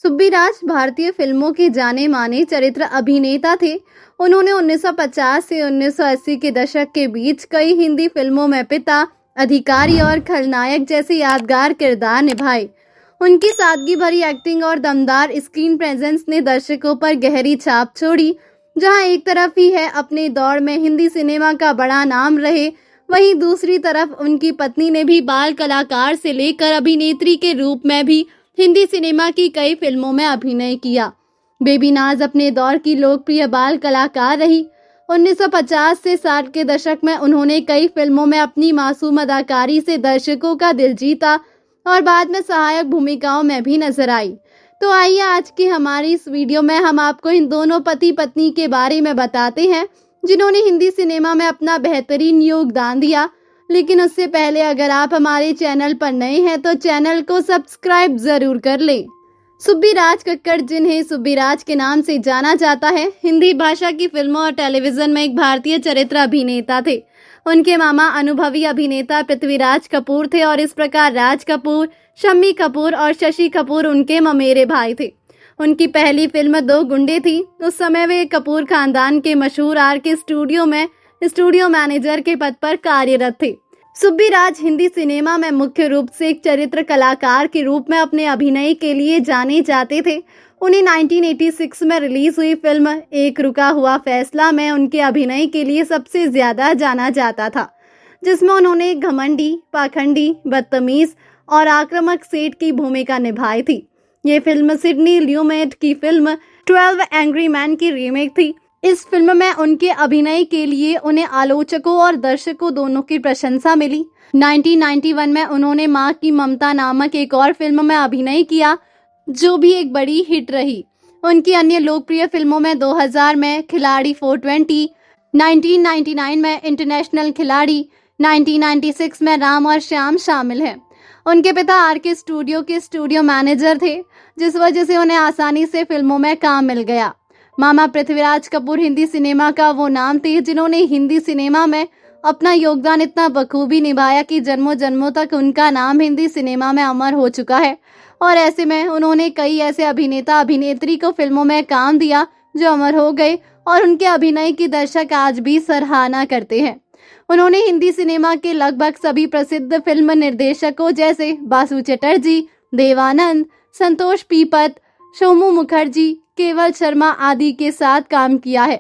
सुब्बीराज भारतीय फिल्मों के जाने माने चरित्र अभिनेता थे। उन्होंने 1950 से 1980 के दशक के बीच कई हिंदी फिल्मों में पिता, अधिकारी और खलनायक जैसे यादगार किरदार निभाए। उनकी सादगी भरी एक्टिंग और दमदार स्क्रीन प्रेजेंस ने दर्शकों पर गहरी छाप छोड़ी। जहां एक तरफ ही है अपने दौर में हिंदी सिनेमा का बड़ा नाम रहे, वहीं दूसरी तरफ उनकी पत्नी ने भी बाल कलाकार से लेकर अभिनेत्री के रूप में भी हिंदी सिनेमा की कई फिल्मों में अभिनय किया। बेबी नाज अपने दौर की लोकप्रिय बाल कलाकार रही। 1950 से 60 के दशक में उन्होंने कई फिल्मों में अपनी मासूम अदाकारी से दर्शकों का दिल जीता और बाद में सहायक भूमिकाओं में भी नजर आई। तो आइए आज की हमारी इस वीडियो में हम आपको इन दोनों पति पत्नी के बारे में बताते हैं जिन्होंने हिंदी सिनेमा में अपना बेहतरीन योगदान दिया। लेकिन उससे पहले अगर आप हमारे चैनल पर नए हैं तो चैनल को सब्सक्राइब जरूर कर लें। सुब्बीराज कक्कड़, जिन्हें सुब्बीराज के नाम से जाना जाता है, हिंदी भाषा की फिल्मों और टेलीविजन में एक भारतीय चरित्र अभिनेता थे। उनके मामा अनुभवी अभिनेता पृथ्वीराज कपूर थे और इस प्रकार राज कपूर, शम्मी कपूर और शशि कपूर उनके ममेरे भाई थे। उनकी पहली फिल्म दो गुंडे थी। उस समय वे कपूर खानदान के मशहूर आरके स्टूडियो में स्टूडियो मैनेजर के पद पर कार्यरत थे। सुब्बीराज हिंदी सिनेमा में मुख्य रूप से एक चरित्र कलाकार के रूप में अपने अभिनय के लिए जाने जाते थे। उन्हें 1986 में रिलीज हुई फिल्म एक रुका हुआ फैसला में उनके अभिनय के लिए सबसे ज्यादा जाना जाता था, जिसमें उन्होंने घमंडी, पाखंडी, बदतमीज और आक्रामक सेठ की भूमिका निभाई थी। ये फिल्म सिडनी ल्यूमेट की फिल्म 12 एंग्री मैन की रीमेक थी। इस फिल्म में उनके अभिनय के लिए उन्हें आलोचकों और दर्शकों दोनों की प्रशंसा मिली। 1991 में उन्होंने माँ की ममता नामक एक और फिल्म में अभिनय किया, जो भी एक बड़ी हिट रही। उनकी अन्य लोकप्रिय फिल्मों में 2000 में खिलाड़ी 420, 1999 में इंटरनेशनल खिलाड़ी, 1996 में राम और श्याम शामिल हैं। उनके पिता आरके स्टूडियो के स्टूडियो मैनेजर थे, जिस वजह से उन्हें आसानी से फिल्मों में काम मिल गया। मामा पृथ्वीराज कपूर हिंदी सिनेमा का वो नाम थे जिन्होंने हिंदी सिनेमा में अपना योगदान इतना बखूबी निभाया कि जन्मों जन्मों तक उनका नाम हिंदी सिनेमा में अमर हो चुका है। और ऐसे में उन्होंने कई ऐसे अभिनेता अभिनेत्री को फिल्मों में काम दिया जो अमर हो गए और उनके अभिनय की दर्शक आज भी सराहना करते हैं। उन्होंने हिंदी सिनेमा के लगभग सभी प्रसिद्ध फिल्म निर्देशकों जैसे बासु चटर्जी, देवानंद, संतोष पीपत, सोमू मुखर्जी, केवल शर्मा आदि के साथ काम किया है।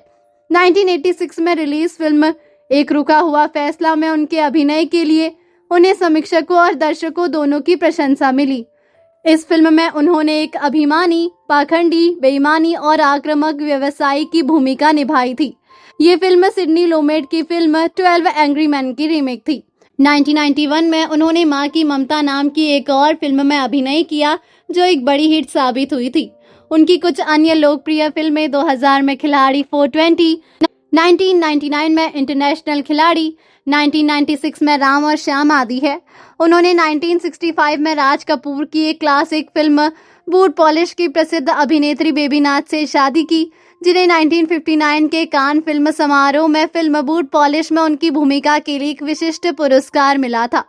1986 में रिलीज फिल्म एक रुका हुआ फैसला में उनके अभिनय के लिए उन्हें समीक्षकों और दर्शकों दोनों की प्रशंसा मिली। इस फिल्म में उन्होंने एक अभिमानी, पाखंडी, बेईमानी और आक्रामक व्यवसायी की भूमिका निभाई थी। ये फिल्म सिडनी लोमेट की फिल्म 12 एंग्री मैन की रीमेक थी। 1991 में उन्होंने माँ की ममता नाम की एक और फिल्म में अभिनय किया, जो एक बड़ी हिट साबित हुई थी। उनकी कुछ अन्य लोकप्रिय फिल्में 2000 में खिलाड़ी 420, 1999 में इंटरनेशनल खिलाड़ी, 1996 में राम और श्याम आदि है। उन्होंने 1965 में राज कपूर की एक क्लासिक फिल्म बूट पॉलिश की प्रसिद्ध अभिनेत्री बेबी नाज से शादी की, जिन्हें 1959 के कान फिल्म समारोह में फिल्म बूट पॉलिश में उनकी भूमिका के लिए एक विशिष्ट पुरस्कार मिला था।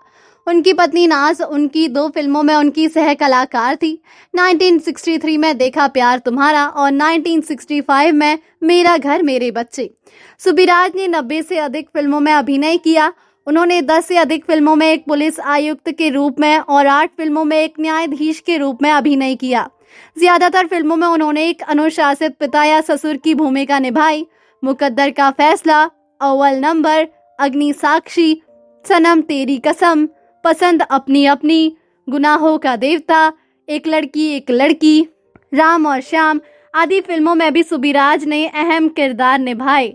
उनकी पत्नी नाज उनकी 2 फिल्मों में उनकी सह कलाकार थी। 1963 में देखा प्यार तुम्हारा और 1965 में मेरा घर मेरे बच्चे। सुब्बीराज ने 90 से अधिक फिल्मों में अभिनय किया। उन्होंने 10 से अधिक फिल्मों में एक पुलिस आयुक्त के रूप में और 8 फिल्मों में एक न्यायाधीश के रूप में अभिनय किया। ज्यादातर फिल्मों में उन्होंने एक अनुशासित पिता या ससुर की भूमिका निभाई। मुकद्दर का फैसला, अव्वल नंबर, अग्नि साक्षी, सनम तेरी कसम, पसंद अपनी अपनी, गुनाहों का देवता, एक लड़की एक लड़की, राम और श्याम आदि फिल्मों में भी सुब्बीराज ने अहम किरदार निभाए।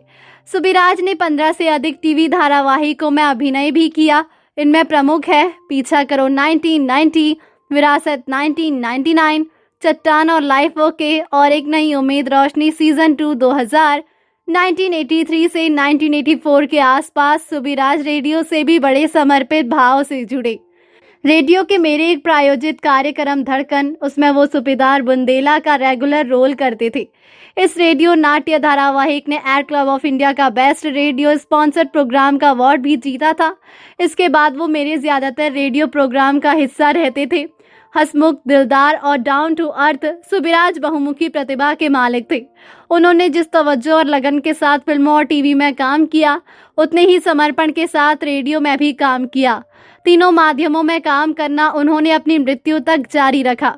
सुब्बीराज ने 15 से अधिक टीवी धारावाहिकों में अभिनय भी किया। इनमें प्रमुख है पीछा करो 1990, विरासत 1999, चट्टान और लाइफ ओके और एक नई उम्मीद रोशनी सीजन 2 2000। 1983 से 1984 के आसपास सुब्बीराज रेडियो से भी बड़े समर्पित भाव से जुड़े। रेडियो के मेरे एक प्रायोजित कार्यक्रम धड़कन, उसमें वो सूबेदार बुंदेला का रेगुलर रोल करते थे। इस रेडियो नाट्य धारावाहिक ने एड क्लब ऑफ इंडिया का बेस्ट रेडियो स्पॉन्सर्ड प्रोग्राम का अवार्ड भी जीता था। इसके बाद वो मेरे ज्यादातर रेडियो प्रोग्राम का हिस्सा रहते थे। हंसमुख, दिलदार और डाउन टू अर्थ सुबिराज बहुमुखी प्रतिभा के मालिक थे। उन्होंने जिस तवज्जो और लगन के साथ फिल्मों और टीवी में काम किया, उतने ही समर्पण के साथ रेडियो में भी काम किया। तीनों माध्यमों में काम करना उन्होंने अपनी मृत्यु तक जारी रखा।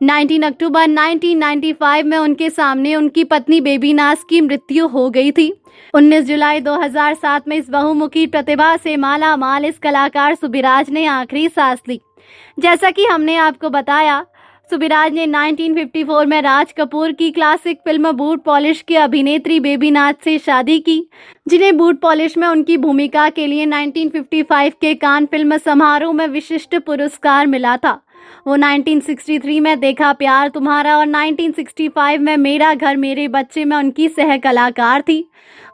19 अक्टूबर 1995 में उनके सामने उनकी पत्नी बेबी नाज की मृत्यु हो गई थी। 19 जुलाई 2007 में इस बहुमुखी प्रतिभा से माला माल इस कलाकार सुबिराज ने आखिरी सांस ली। जैसा कि हमने आपको बताया, सुबिराज ने 1954 में राज कपूर की क्लासिक फिल्म बूट पॉलिश की अभिनेत्री बेबी नाज से शादी की, जिन्हें बूट पॉलिश में उनकी भूमिका के लिए 1955 के कान फिल्म समारोह में विशिष्ट पुरस्कार मिला था। वो 1963 में देखा प्यार तुम्हारा और 1965 में मेरा घर मेरे बच्चे में उनकी सह कलाकार थी।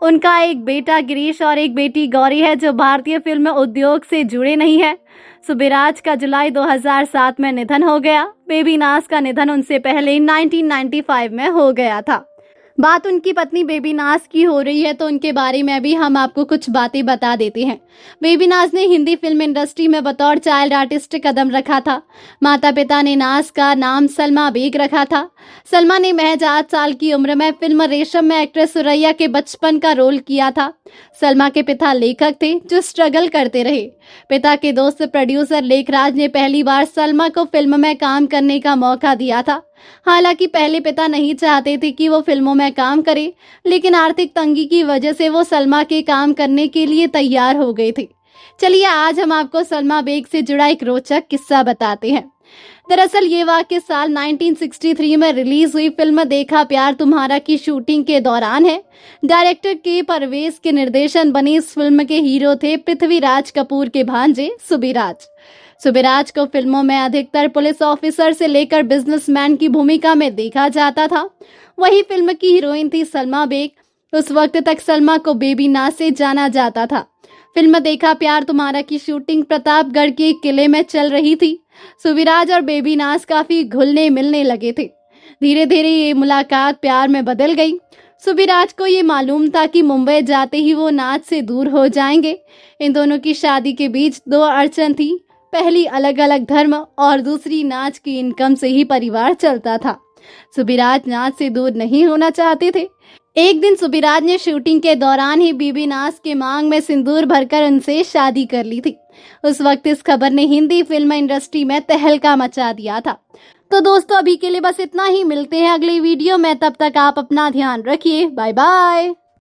उनका एक बेटा गिरीश और एक बेटी गौरी है, जो भारतीय फिल्म उद्योग से जुड़े नहीं है। सुबिराज का जुलाई 2007 में निधन हो गया। बेबी नाज का निधन उनसे पहले 1995 में हो गया था। बात उनकी पत्नी बेबी नाज की हो रही है तो उनके बारे में भी हम आपको कुछ बातें बता देते हैं। बेबी नाज ने हिंदी फिल्म इंडस्ट्री में बतौर चाइल्ड आर्टिस्ट कदम रखा था। माता पिता ने नाज का नाम सलमा बेग रखा था। सलमा ने महज 8 साल की उम्र में फिल्म रेशम में एक्ट्रेस सुरैया के बचपन का रोल किया था। सलमा के पिता लेखक थे जो स्ट्रगल करते रहे। पिता के दोस्त प्रोड्यूसर लेखराज ने पहली बार सलमा को फिल्म में काम करने का मौका दिया था। हालांकि पहले पिता नहीं चाहते थे कि वो फिल्मों में काम करे, लेकिन आर्थिक तंगी की वजह से वो सलमा के काम करने के लिए तैयार हो गए थे। चलिए आज हम आपको सलमा बेग से जुड़ा एक रोचक किस्सा बताते हैं। दरअसल ये वाक़या साल 1963 में रिलीज हुई फिल्म देखा प्यार तुम्हारा की शूटिंग के दौरान है। डायरेक्टर के परवेज के निर्देशन बनी इस फिल्म के हीरो थे पृथ्वीराज कपूर के भांजे सुबिराज। सुबिराज को फिल्मों में अधिकतर पुलिस ऑफिसर से लेकर बिजनेसमैन की भूमिका में देखा जाता था। वही फिल्म की हीरोइन थी सलमा बेग। उस वक्त तक सलमा को बेबी नाज से जाना जाता था। फिल्म देखा प्यार तुम्हारा की शूटिंग प्रतापगढ़ के किले में चल रही थी। सुबिराज और बेबी नाज काफी घुलने मिलने लगे थे। धीरे धीरे ये मुलाकात प्यार में बदल गई। सुबिराज को ये मालूम था कि मुंबई जाते ही वो नाज से दूर हो जाएंगे। इन दोनों की शादी के बीच 2 अड़चन थी। पहली अलग अलग धर्म और दूसरी नाज की इनकम से ही परिवार चलता था। सुबिराज नाज से दूर नहीं होना चाहते थे। एक दिन सुबिराज ने शूटिंग के दौरान ही बेबी नाज के मांग में सिंदूर भरकर उनसे शादी कर ली थी। उस वक्त इस खबर ने हिंदी फिल्म इंडस्ट्री में तहलका मचा दिया था। तो दोस्तों अभी के लिए बस इतना ही। मिलते हैं अगली वीडियो में, तब तक आप अपना ध्यान रखिए। Bye bye.